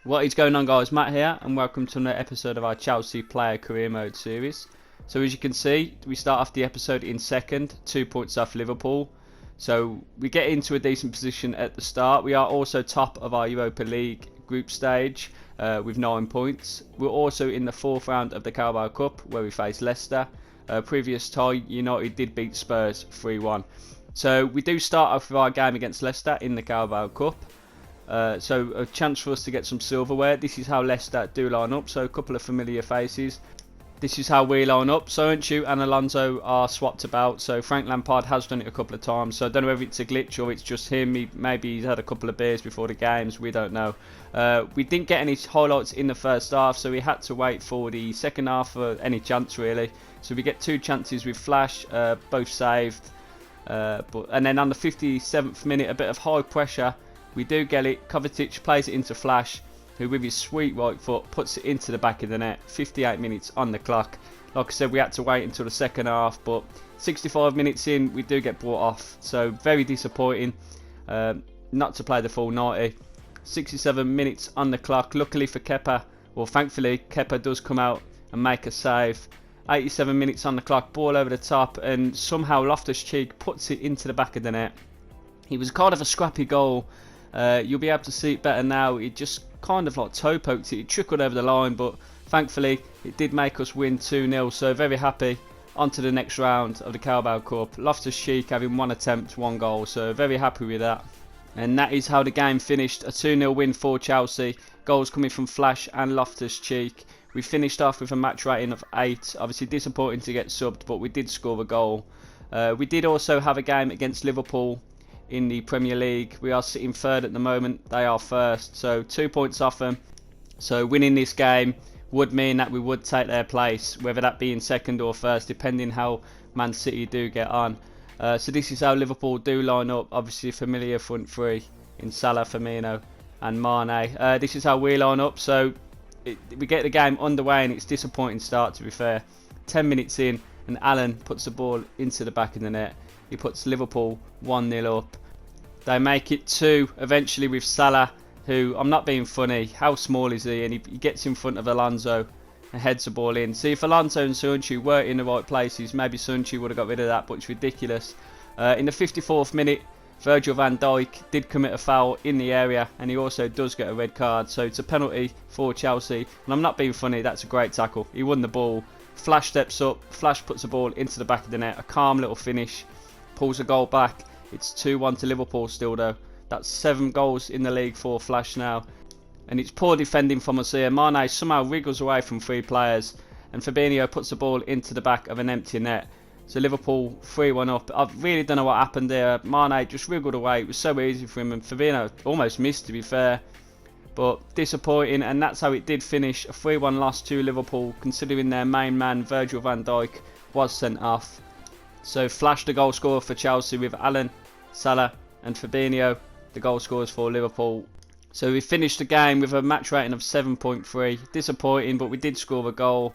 What is going on, guys? Matt here, and welcome to another episode of our Chelsea Player Career Mode series. So as you can see, we start off the episode in second, 2 points off Liverpool. So we get into a decent position at the start. We are also top of our Europa League group stage with 9 points. We're also in the fourth round of the Carabao Cup where we face Leicester. Previous tie, United did beat Spurs 3-1. So we do start off with our game against Leicester in the Carabao Cup. So a chance for us to get some silverware. This is how Leicester do line up, so a couple of familiar faces. This is how we line up. Soyuncu and Alonso are swapped about, so Frank Lampard has done it a couple of times, so I don't know if it's a glitch or it's just him. Maybe he's had a couple of beers before the games, we don't know. We didn't get any highlights in the first half, so we had to wait for the second half for any chance really. So we get 2 chances with Flash, both saved, and then on the 57th minute, a bit of high pressure. We do get it. Kovacic plays it into Flash, who with his sweet right foot puts it into the back of the net. 58 minutes on the clock. Like I said, we had to wait until the second half, but 65 minutes in, we do get brought off. So very disappointing not to play the full 90. 67 minutes on the clock. Luckily for Kepa, well, thankfully, Kepa does come out and make a save. 87 minutes on the clock, ball over the top, and somehow Loftus-Cheek puts it into the back of the net. It was kind of a scrappy goal. You'll be able to see it better now. It just kind of like toe poked it. It trickled over the line, but thankfully it did make us win 2-0. So very happy. On to the next round of the Carabao Cup. Loftus-Cheek having 1 attempt, 1 goal. So very happy with that. And that is how the game finished. A 2-0 win for Chelsea. Goals coming from Flash and Loftus-Cheek. We finished off with a match rating of 8. Obviously disappointing to get subbed, but we did score a goal. We did also have a game against Liverpool in the Premier League. We are sitting third at the moment, they are first, so 2 points off them. So winning this game would mean that we would take their place, whether that be in second or first, depending how Man City do get on. So this is how Liverpool do line up. Obviously familiar front three in Salah, Firmino and Mane. This is how we line up, so we get the game underway and it's a disappointing start, to be fair. 10 minutes in and Allen puts the ball into the back of the net. He puts Liverpool 1-0 up. They make it 2 eventually with Salah, who, I'm not being funny, how small is he? And he gets in front of Alonso and heads the ball in. See, if Alonso and Soyuncu were in the right places, maybe Soyuncu would have got rid of that, but it's ridiculous. In the 54th minute, Virgil van Dijk did commit a foul in the area, and he also does get a red card. So it's a penalty for Chelsea. And I'm not being funny, that's a great tackle. He won the ball. Flash steps up, Flash puts the ball into the back of the net. A calm little finish. Pulls a goal back. It's 2-1 to Liverpool still though. That's 7 goals in the league for Flash now. And it's poor defending from us here. Mane somehow wriggles away from 3 players. And Fabinho puts the ball into the back of an empty net. So Liverpool 3-1 up. I really don't know what happened there. Mane just wriggled away. It was so easy for him. And Fabinho almost missed, to be fair. But disappointing. And that's how it did finish. A 3-1 loss to Liverpool, considering their main man Virgil van Dijk was sent off. So Flash the goal scorer for Chelsea with Allen, Salah and Fabinho, the goal scorers for Liverpool. So we finished the game with a match rating of 7.3. Disappointing, but we did score a goal.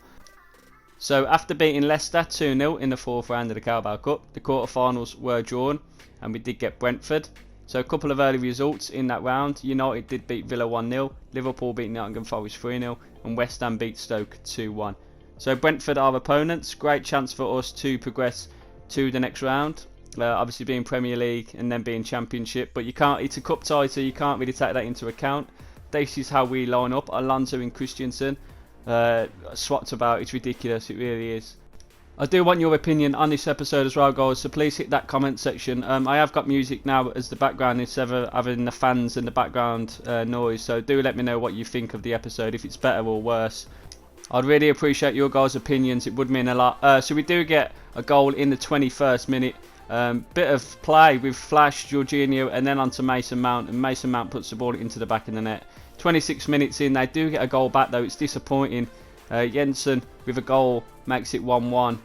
So after beating Leicester 2-0 in the 4th round of the Carabao Cup, the quarterfinals were drawn and we did get Brentford. So a couple of early results in that round. United did beat Villa 1-0, Liverpool beat Nottingham Forest 3-0 and West Ham beat Stoke 2-1. So Brentford are opponents. Great chance for us to progress to the next round, obviously being Premier League and then being Championship, but you can't. It's a cup title, you can't really take that into account. This is how we line up. Alonso and Christensen swapped about. It's ridiculous, it really is. I do want your opinion on this episode as well, guys, so please hit that comment section. I have got music now as the background instead of having the fans and the background noise, so do let me know what you think of the episode, if it's better or worse. I'd really appreciate your guys' opinions, it would mean a lot. So we do get a goal in the 21st minute. Bit of play with Flash, Jorginho and then on to Mason Mount, and Mason Mount puts the ball into the back of the net. 26 minutes in, they do get a goal back though, it's disappointing. Jensen with a goal makes it 1-1.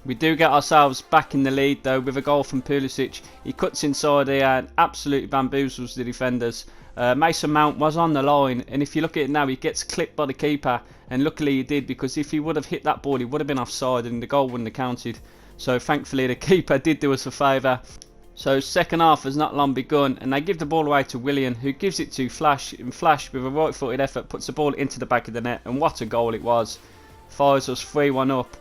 We do get ourselves back in the lead though with a goal from Pulisic. He cuts inside here and absolutely bamboozles the defenders. Mason Mount was on the line, and if you look at it now, he gets clipped by the keeper, and luckily he did, because if he would have hit that ball he would have been offside and the goal wouldn't have counted. So thankfully the keeper did do us a favour. So second half has not long begun, and they give the ball away to Willian, who gives it to Flash, and Flash with a right footed effort puts the ball into the back of the net, and what a goal it was. Fires us 3-1 up.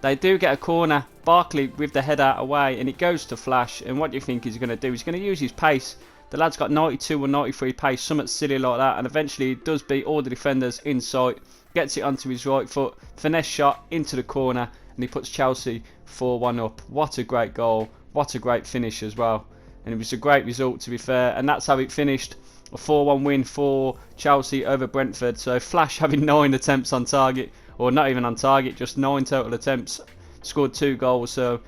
They do get a corner, Barkley with the header away, and it goes to Flash, and what do you think he's going to do? He's going to use his pace. The lad's got 92 or 93 pace, something silly like that, and eventually he does beat all the defenders in sight, gets it onto his right foot, finesse shot into the corner, and he puts Chelsea 4-1 up. What a great goal, what a great finish as well, and it was a great result to be fair, and that's how it finished. A 4-1 win for Chelsea over Brentford. So Flash having 9 attempts on target, or not even on target, just 9 total attempts, scored 2 goals. So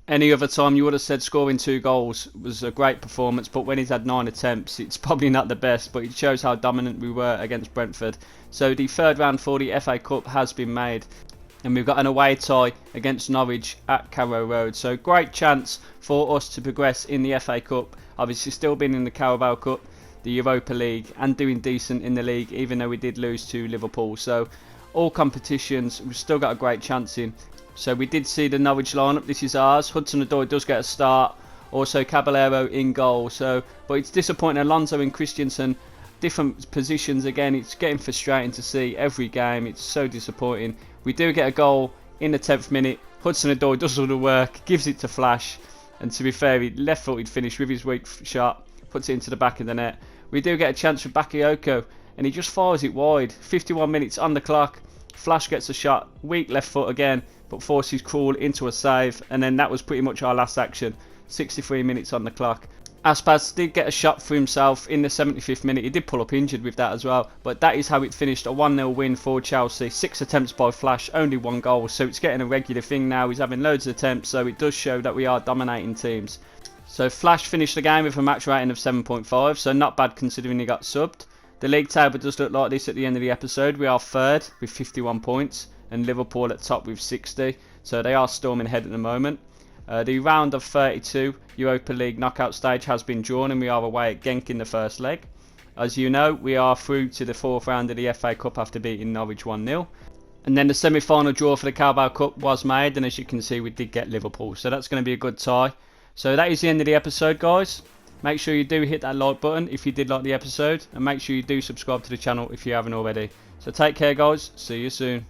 any other time you would have said scoring 2 goals was a great performance, but when he's had 9 attempts, it's probably not the best, but it shows how dominant we were against Brentford. So the third round for the FA Cup has been made, and we've got an away tie against Norwich at Carrow Road. So great chance for us to progress in the FA Cup. Obviously still being in the Carabao Cup, the Europa League, and doing decent in the league, even though we did lose to Liverpool. So all competitions we've still got a great chance in. So we did see the Norwich lineup. This is ours. Hudson-Odoi does get a start, also Caballero in goal. So but it's disappointing. Alonso and Christensen different positions again. It's getting frustrating to see every game. It's so disappointing. We do get a goal in the 10th minute. Hudson-Odoi does all the work, gives it to Flash, and to be fair, he left-footed finish with his weak shot, puts it into the back of the net. We do get a chance for Bakayoko, and he just fires it wide. 51 minutes on the clock. Flash gets a shot, weak left foot again, but forces Krul into a save, and then that was pretty much our last action. 63 minutes on the clock. Aspas did get a shot for himself in the 75th minute. He did pull up injured with that as well, but that is how it finished. A 1-0 win for Chelsea. 6 attempts by Flash, only 1 goal, so it's getting a regular thing now. He's having loads of attempts, so it does show that we are dominating teams. So Flash finished the game with a match rating of 7.5, so not bad considering he got subbed. The league table does look like this at the end of the episode. We are third with 51 points, and Liverpool at top with 60, so they are storming ahead at the moment. The round of 32 Europa League knockout stage has been drawn, and we are away at Genk in the first leg. As you know, we are through to the 4th round of the FA Cup after beating Norwich 1-0. And then the semi-final draw for the Carabao Cup was made, and as you can see, we did get Liverpool, so that's going to be a good tie. So that is the end of the episode, guys. Make sure you do hit that like button if you did like the episode, and make sure you do subscribe to the channel if you haven't already. So take care, guys. See you soon.